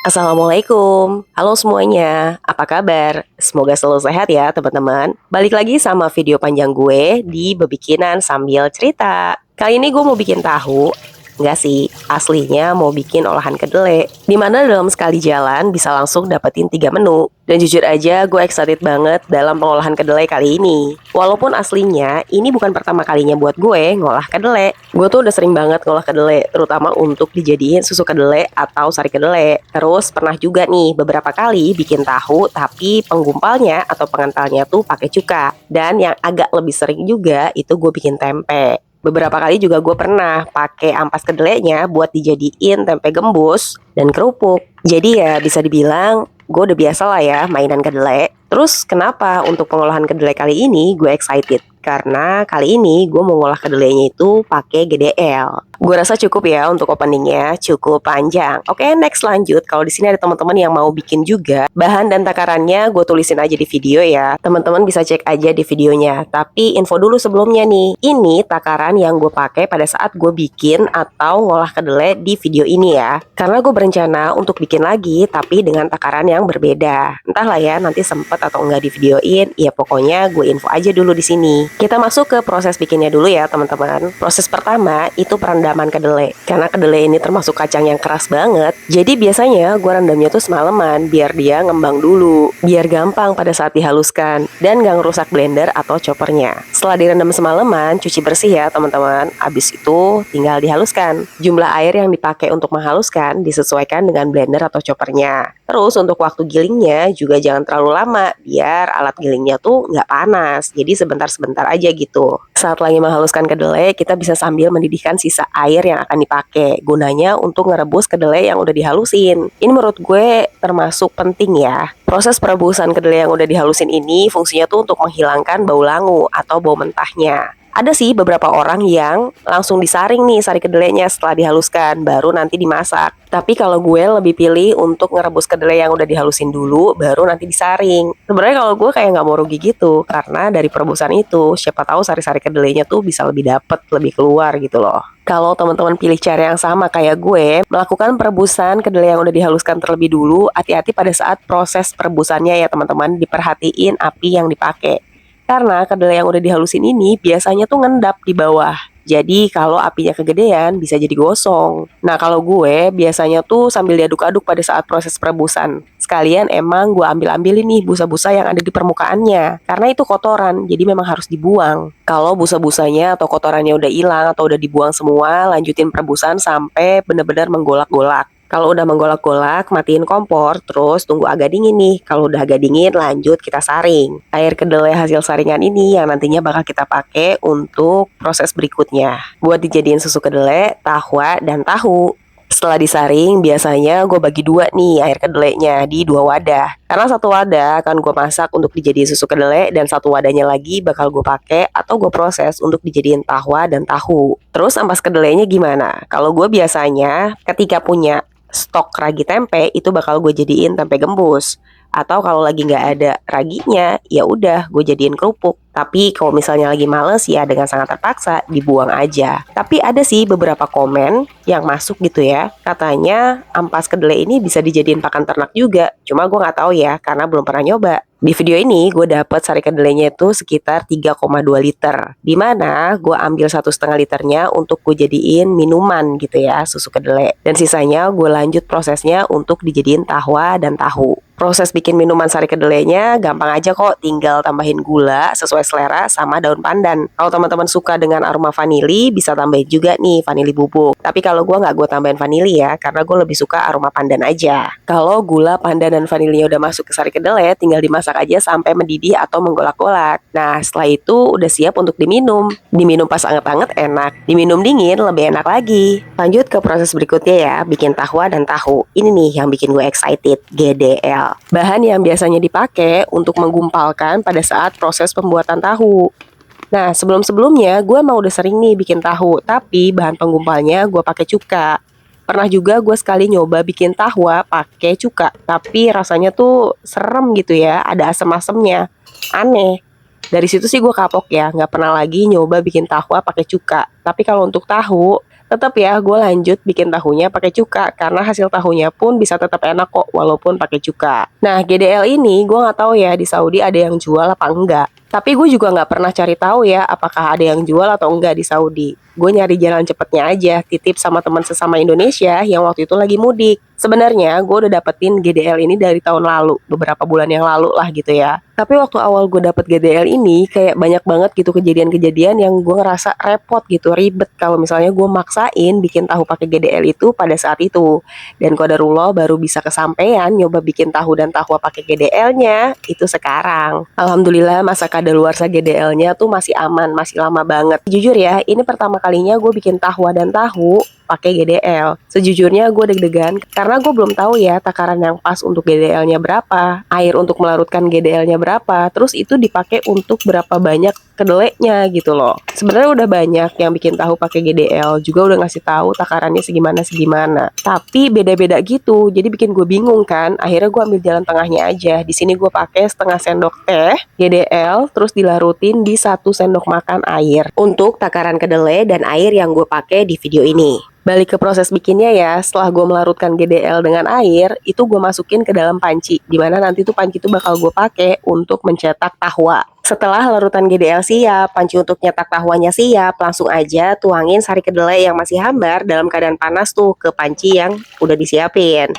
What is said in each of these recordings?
Assalamualaikum, halo semuanya, apa kabar? Semoga selalu sehat ya teman-teman. Balik lagi sama video panjang gue di Bebikinan Sambil Cerita. Kali ini gue mau bikin tahu. Enggak sih, aslinya mau bikin olahan kedelai. Dimana dalam sekali jalan bisa langsung dapetin 3 menu. Dan jujur aja gue excited banget dalam pengolahan kedelai kali ini. Walaupun aslinya ini bukan pertama kalinya buat gue ngolah kedelai. Gue tuh udah sering banget ngolah kedelai, terutama untuk dijadiin susu kedelai atau sari kedelai. Terus pernah juga nih beberapa kali bikin tahu tapi penggumpalnya atau pengentalnya tuh pakai cuka. Dan yang agak lebih sering juga itu gue bikin tempe. Beberapa kali juga gue pernah pakai ampas kedelainya buat dijadiin tempe gembus dan kerupuk. Jadi ya bisa dibilang gue udah biasa lah ya mainan kedelai. Terus kenapa untuk pengolahan kedelai kali ini gue excited? Karena kali ini gue mau ngolah kedelainya itu pakai GDL. Gue rasa cukup ya untuk openingnya, cukup panjang. Oke, next lanjut. Kalau di sini ada teman-teman yang mau bikin juga, bahan dan takarannya gue tulisin aja di video ya. Teman-teman bisa cek aja di videonya. Tapi info dulu sebelumnya nih, ini takaran yang gue pakai pada saat gue bikin atau ngolah kedelai di video ini ya. Karena gue berencana untuk bikin lagi, tapi dengan takaran yang berbeda. Entahlah ya, nanti sempet atau enggak di videoin. Ya pokoknya gue info aja dulu di sini. Kita masuk ke proses bikinnya dulu ya teman-teman. Proses pertama itu perendaman kedelai. Karena kedelai ini termasuk kacang yang keras banget. Jadi biasanya gue rendamnya tuh semalaman biar dia ngembang dulu. Biar gampang pada saat dihaluskan. Dan gak ngerusak blender atau choppernya. Setelah direndam semalaman, cuci bersih ya teman-teman. Abis itu tinggal dihaluskan. Jumlah air yang dipakai untuk menghaluskan disesuaikan dengan blender atau choppernya. Terus untuk waktu gilingnya juga jangan terlalu lama. Biar alat gilingnya tuh nggak panas. Jadi sebentar-sebentar aja gitu. Saat lagi menghaluskan kedelai, kita bisa sambil mendidihkan sisa air yang akan dipakai. Gunanya untuk ngerebus kedelai yang udah dihalusin. Ini menurut gue termasuk penting ya. Proses perebusan kedelai yang udah dihalusin ini fungsinya tuh untuk menghilangkan bau langu atau bau mentahnya. Ada sih beberapa orang yang langsung disaring nih sari kedelainya setelah dihaluskan, baru nanti dimasak. Tapi kalau gue lebih pilih untuk ngerebus kedelai yang udah dihalusin dulu, baru nanti disaring. Sebenarnya kalau gue kayak nggak mau rugi gitu, karena dari perebusan itu, siapa tahu sari-sari kedelainya tuh bisa lebih dapet, lebih keluar gitu loh. Kalau teman-teman pilih cara yang sama kayak gue, melakukan perebusan kedelai yang udah dihaluskan terlebih dulu, hati-hati pada saat proses perebusannya ya teman-teman, diperhatiin api yang dipakai. Karena kedelai yang udah dihalusin ini biasanya tuh ngendap di bawah. Jadi kalau apinya kegedean bisa jadi gosong. Nah kalau gue biasanya tuh sambil diaduk-aduk pada saat proses perebusan. Sekalian emang gue ambil-ambil ini busa-busa yang ada di permukaannya. Karena itu kotoran, jadi memang harus dibuang. Kalau busa-busanya atau kotorannya udah hilang atau udah dibuang semua, lanjutin perebusan sampai benar-benar menggolak-golak. Kalau udah menggolak-golak, matiin kompor, terus tunggu agak dingin nih. Kalau udah agak dingin, lanjut kita saring. Air kedelai hasil saringan ini yang nantinya bakal kita pakai untuk proses berikutnya. Buat dijadiin susu kedelai, tahwa, dan tahu. Setelah disaring, biasanya gue bagi dua nih air kedelainya di dua wadah. Karena satu wadah akan gue masak untuk dijadiin susu kedelai dan satu wadahnya lagi bakal gue pakai atau gue proses untuk dijadiin tahwa dan tahu. Terus ampas kedelainya gimana? Kalau gue biasanya ketika punya stok ragi tempe itu bakal gue jadiin tempe gembus. Atau kalau lagi nggak ada raginya, ya udah gue jadiin kerupuk. Tapi kalau misalnya lagi males ya dengan sangat terpaksa dibuang aja. Tapi ada sih beberapa komen yang masuk gitu ya. Katanya ampas kedelai ini bisa dijadiin pakan ternak juga. Cuma gue nggak tahu ya karena belum pernah nyoba. Di video ini gue dapet sari kedelainya itu sekitar 3,2 liter. Dimana gue ambil 1,5 liternya untuk gue jadiin minuman gitu ya, susu kedelai. Dan sisanya gue lanjut prosesnya untuk dijadiin tahwa dan tahu. Proses bikin minuman sari kedelainya gampang aja kok, tinggal tambahin gula sesuai selera sama daun pandan. Kalau teman-teman suka dengan aroma vanili, bisa tambahin juga nih vanili bubuk. Tapi kalau gue nggak gue tambahin vanili ya, karena gue lebih suka aroma pandan aja. Kalau gula, pandan, dan vanilinya udah masuk ke sari kedelai, tinggal dimasak aja sampai mendidih atau menggolak-golak. Nah setelah itu udah siap untuk diminum. Diminum pas anget-anget enak, diminum dingin lebih enak lagi. Lanjut ke proses berikutnya ya, bikin tahwa dan tahu. Ini nih yang bikin gue excited, GDL. Bahan yang biasanya dipakai untuk menggumpalkan pada saat proses pembuatan tahu. Nah, sebelum-sebelumnya gue emang udah sering nih bikin tahu, tapi bahan penggumpalnya gue pakai cuka. Pernah juga gue sekali nyoba bikin tahwa pakai cuka, tapi rasanya tuh serem gitu ya, ada asem-asemnya. Aneh. Dari situ sih gue kapok ya, nggak pernah lagi nyoba bikin tahwa pakai cuka. Tapi kalau untuk tahu, Tetap ya, gue lanjut bikin tahunya pakai cuka karena hasil tahunya pun bisa tetap enak kok walaupun pakai cuka. Nah, GDL ini gue nggak tahu ya di Saudi ada yang jual apa enggak. Tapi gue juga nggak pernah cari tahu ya apakah ada yang jual atau enggak di Saudi. Gue nyari jalan cepetnya aja, titip sama teman sesama Indonesia yang waktu itu lagi mudik. Sebenarnya gue udah dapetin GDL ini dari tahun lalu, beberapa bulan yang lalu lah gitu ya. Tapi waktu awal gue dapet GDL ini kayak banyak banget gitu kejadian-kejadian yang gue ngerasa repot gitu, ribet kalau misalnya gue maksain bikin tahu pakai GDL itu pada saat itu. Dan qadarullah baru bisa kesampaian nyoba bikin tahu dan tahwa pakai GDL-nya itu sekarang. Alhamdulillah masa kadaluarsa GDL-nya tuh masih aman, masih lama banget. Jujur ya, ini pertama kalinya gue bikin tahwa dan tahu pakai GDL. Sejujurnya gue deg-degan karena gue belum tahu ya takaran yang pas untuk GDL-nya berapa, air untuk melarutkan GDL-nya berapa, terus itu dipakai untuk berapa banyak kedelainya gitu loh. Sebenarnya udah banyak yang bikin tahu pakai GDL, juga udah ngasih tahu takarannya segimana. Tapi beda-beda gitu, jadi bikin gue bingung kan. Akhirnya gue ambil jalan tengahnya aja. Di sini gue pakai setengah sendok teh GDL, terus dilarutin di 1 sendok makan air untuk takaran kedelai dan air yang gue pakai di video ini. Balik ke proses bikinnya ya, setelah gue melarutkan GDL dengan air, itu gue masukin ke dalam panci, dimana nanti tuh panci itu bakal gue pakai untuk mencetak tahwa. Setelah larutan GDL siap, panci untuk nyetak tahwanya siap, langsung aja tuangin sari kedelai yang masih hambar dalam keadaan panas tuh ke panci yang udah disiapin.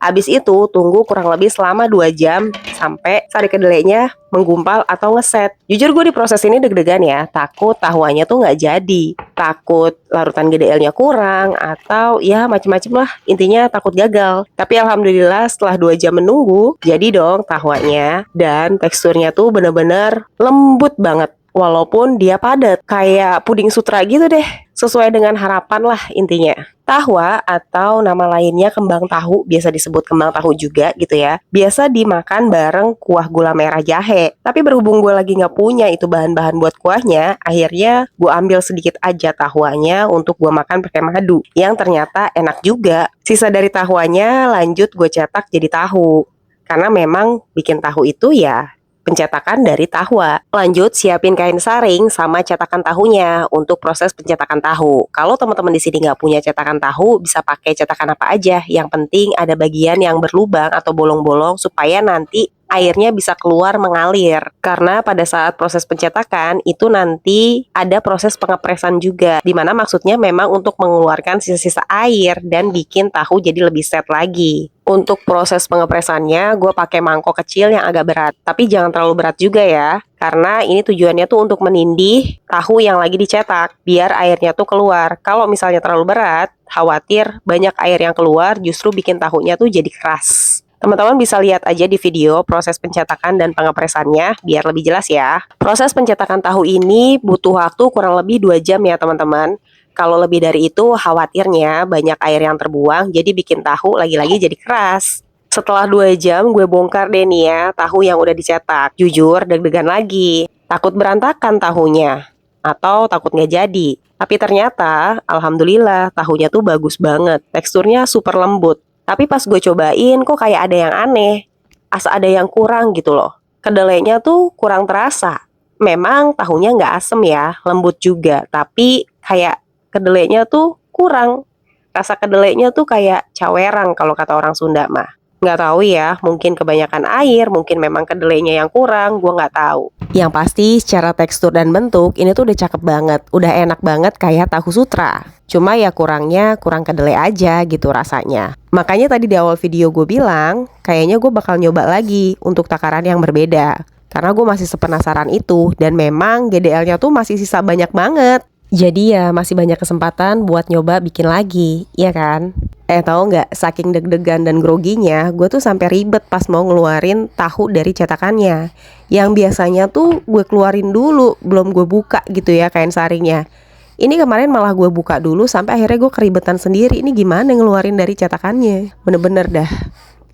Abis itu tunggu kurang lebih selama 2 jam sampai sari kedelainya menggumpal atau ngeset. Jujur gue di proses ini deg-degan ya, takut tahuannya tuh nggak jadi, takut larutan GDL-nya kurang atau ya macem-macem lah, intinya takut gagal. Tapi alhamdulillah setelah 2 jam menunggu, jadi dong tahuannya dan teksturnya tuh bener-bener lembut banget. Walaupun dia padat, kayak puding sutra gitu deh. Sesuai dengan harapan lah intinya. Tahwa atau nama lainnya kembang tahu, biasa disebut kembang tahu juga gitu ya. Biasa dimakan bareng kuah gula merah jahe. Tapi berhubung gue lagi nggak punya itu bahan-bahan buat kuahnya, akhirnya gue ambil sedikit aja tahwanya untuk gue makan pakai madu. Yang ternyata enak juga. Sisa dari tahwanya lanjut gue cetak jadi tahu. Karena memang bikin tahu itu ya pencetakan dari tahwa. Lanjut siapin kain saring sama cetakan tahunya untuk proses pencetakan tahu. Kalau teman-teman di sini nggak punya cetakan tahu, bisa pakai cetakan apa aja. Yang penting ada bagian yang berlubang atau bolong-bolong supaya nanti airnya bisa keluar mengalir. Karena pada saat proses pencetakan itu nanti ada proses pengepresan juga, dimana maksudnya memang untuk mengeluarkan sisa-sisa air dan bikin tahu jadi lebih set lagi. Untuk proses pengepresannya gue pakai mangkok kecil yang agak berat, tapi jangan terlalu berat juga ya, karena ini tujuannya tuh untuk menindih tahu yang lagi dicetak biar airnya tuh keluar. Kalau misalnya terlalu berat, khawatir banyak air yang keluar justru bikin tahunya tuh jadi keras. Teman-teman bisa lihat aja di video proses pencetakan dan pengepresannya biar lebih jelas ya. Proses pencetakan tahu ini butuh waktu kurang lebih 2 jam ya teman-teman. Kalau lebih dari itu khawatirnya banyak air yang terbuang jadi bikin tahu lagi-lagi jadi keras. Setelah 2 jam gue bongkar deh nih ya tahu yang udah dicetak. Jujur deg-degan lagi, takut berantakan tahunya atau takut nggak jadi. Tapi ternyata alhamdulillah tahunya tuh bagus banget, teksturnya super lembut. Tapi pas gue cobain kok kayak ada yang aneh, asa ada yang kurang gitu loh. Kedelainya tuh kurang terasa. Memang tahunya nggak asem ya, lembut juga, tapi kayak kedelainya tuh kurang. Rasa kedelainya tuh kayak cawerang kalau kata orang Sunda mah. Nggak tahu ya, mungkin kebanyakan air, mungkin memang kedelainya yang kurang, gue nggak tahu. Yang pasti secara tekstur dan bentuk ini tuh udah cakep banget, udah enak banget kayak tahu sutra. Cuma ya kurangnya kurang kedelai aja gitu rasanya. Makanya tadi di awal video gue bilang, kayaknya gue bakal nyoba lagi untuk takaran yang berbeda. Karena gue masih sepenasaran itu dan memang GDL-nya tuh masih sisa banyak banget. Jadi ya masih banyak kesempatan buat nyoba bikin lagi, iya kan? Tahu nggak, saking deg-degan dan groginya, gue tuh sampai ribet pas mau ngeluarin tahu dari cetakannya. Yang biasanya tuh gue keluarin dulu, belum gue buka gitu ya kain saringnya. Ini kemarin malah gue buka dulu sampai akhirnya gue keribetan sendiri. Ini gimana ngeluarin dari cetakannya? Bener-bener dah.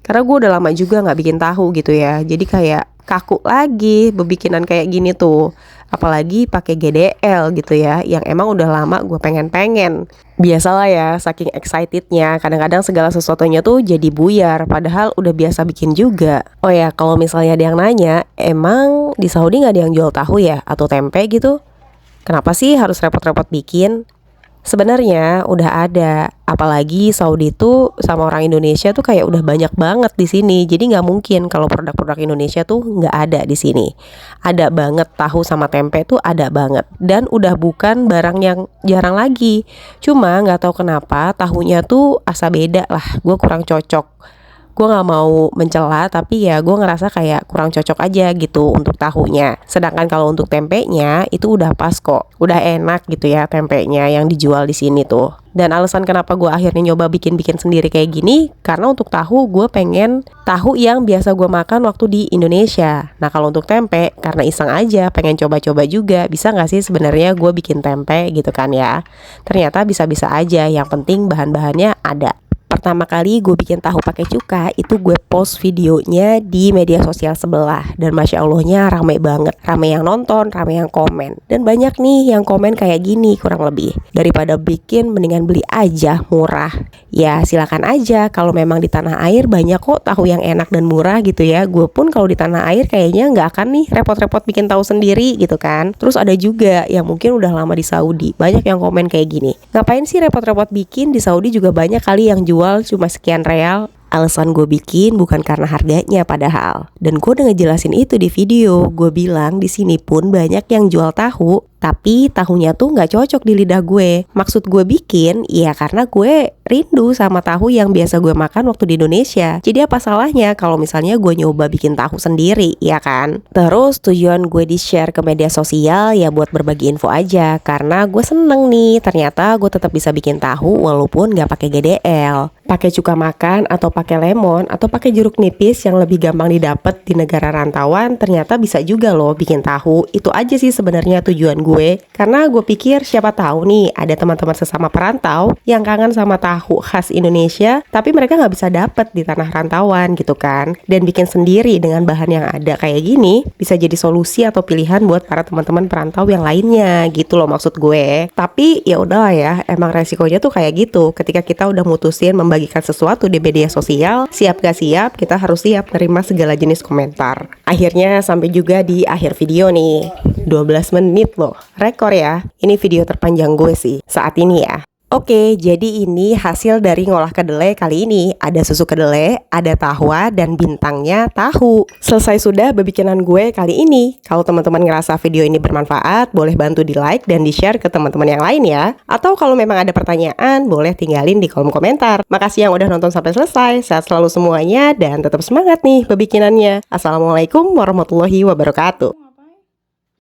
Karena gue udah lama juga nggak bikin tahu gitu ya. Jadi kayak kaku lagi bebikinan kayak gini tuh. Apalagi pakai GDL gitu ya, yang emang udah lama gue pengen-pengen. Biasalah ya, saking excitednya, kadang-kadang segala sesuatunya tuh jadi buyar, padahal udah biasa bikin juga. Oh ya, kalau misalnya ada yang nanya, emang di Saudi nggak ada yang jual tahu ya, atau tempe gitu? Kenapa sih harus repot-repot bikin? Sebenarnya udah ada, apalagi Saudi tuh sama orang Indonesia tuh kayak udah banyak banget di sini. Jadi nggak mungkin kalau produk-produk Indonesia tuh nggak ada di sini. Ada banget, tahu sama tempe tuh ada banget. Dan udah bukan barang yang jarang lagi. Cuma nggak tahu kenapa tahunya tuh asa beda lah. Gue kurang cocok. Gue nggak mau mencela, tapi ya gue ngerasa kayak kurang cocok aja gitu untuk tahunya. Sedangkan kalau untuk tempenya itu udah pas kok, udah enak gitu ya tempenya yang dijual di sini tuh. Dan alasan kenapa gue akhirnya nyoba bikin-bikin sendiri kayak gini, karena untuk tahu gue pengen tahu yang biasa gue makan waktu di Indonesia. Nah kalau untuk tempe, karena iseng aja pengen coba-coba juga, bisa nggak sih sebenarnya gue bikin tempe gitu kan ya. Ternyata bisa-bisa aja, yang penting bahan-bahannya ada. Pertama kali gue bikin tahu pakai cuka itu gue post videonya di media sosial sebelah. Dan Masya Allahnya rame banget. Rame yang nonton, rame yang komen. Dan banyak nih yang komen kayak gini kurang lebih. Daripada bikin mendingan beli aja murah. Ya silakan aja, kalau memang di tanah air banyak kok tahu yang enak dan murah gitu ya. Gue pun kalau di tanah air kayaknya nggak akan nih repot-repot bikin tahu sendiri gitu kan. Terus ada juga yang mungkin udah lama di Saudi. Banyak yang komen kayak gini, ngapain sih repot-repot bikin, di Saudi juga banyak kali yang jual cuma sekian real. Alasan gue bikin bukan karena harganya padahal. Dan gue udah ngejelasin itu di video. Gue bilang di sini pun banyak yang jual tahu, tapi tahunya tuh nggak cocok di lidah gue. Maksud gue bikin, ya karena gue rindu sama tahu yang biasa gue makan waktu di Indonesia. Jadi apa salahnya kalau misalnya gue nyoba bikin tahu sendiri, ya kan? Terus tujuan gue di-share ke media sosial ya buat berbagi info aja. Karena gue seneng nih, ternyata gue tetap bisa bikin tahu walaupun nggak pakai GDL. Pakai cuka makan atau pakai lemon atau pakai jeruk nipis yang lebih gampang didapat di negara rantauan, ternyata bisa juga loh bikin tahu. Itu aja sih sebenarnya tujuan gue. Karena gue pikir siapa tahu nih ada teman-teman sesama perantau yang kangen sama tahu khas Indonesia, tapi mereka nggak bisa dapet di tanah rantauan gitu kan. Dan bikin sendiri dengan bahan yang ada kayak gini bisa jadi solusi atau pilihan buat para teman-teman perantau yang lainnya gitu loh maksud gue. Tapi ya udahlah ya, emang resikonya tuh kayak gitu. Ketika kita udah mutusin membagikan sesuatu di media sosial, siap gak siap, kita harus siap nerima segala jenis komentar. Akhirnya sampai juga di akhir video nih, 12 menit loh, rekor ya. Ini video terpanjang gue sih saat ini ya. Oke, jadi ini hasil dari ngolah kedelai kali ini. Ada susu kedelai, ada tahwa, dan bintangnya tahu. Selesai sudah bebikinan gue kali ini. Kalau teman-teman ngerasa video ini bermanfaat, boleh bantu di like dan di share ke teman-teman yang lain ya. Atau kalau memang ada pertanyaan, boleh tinggalin di kolom komentar. Makasih yang udah nonton sampai selesai. Sehat selalu semuanya dan tetap semangat nih bebikinannya. Assalamualaikum warahmatullahi wabarakatuh.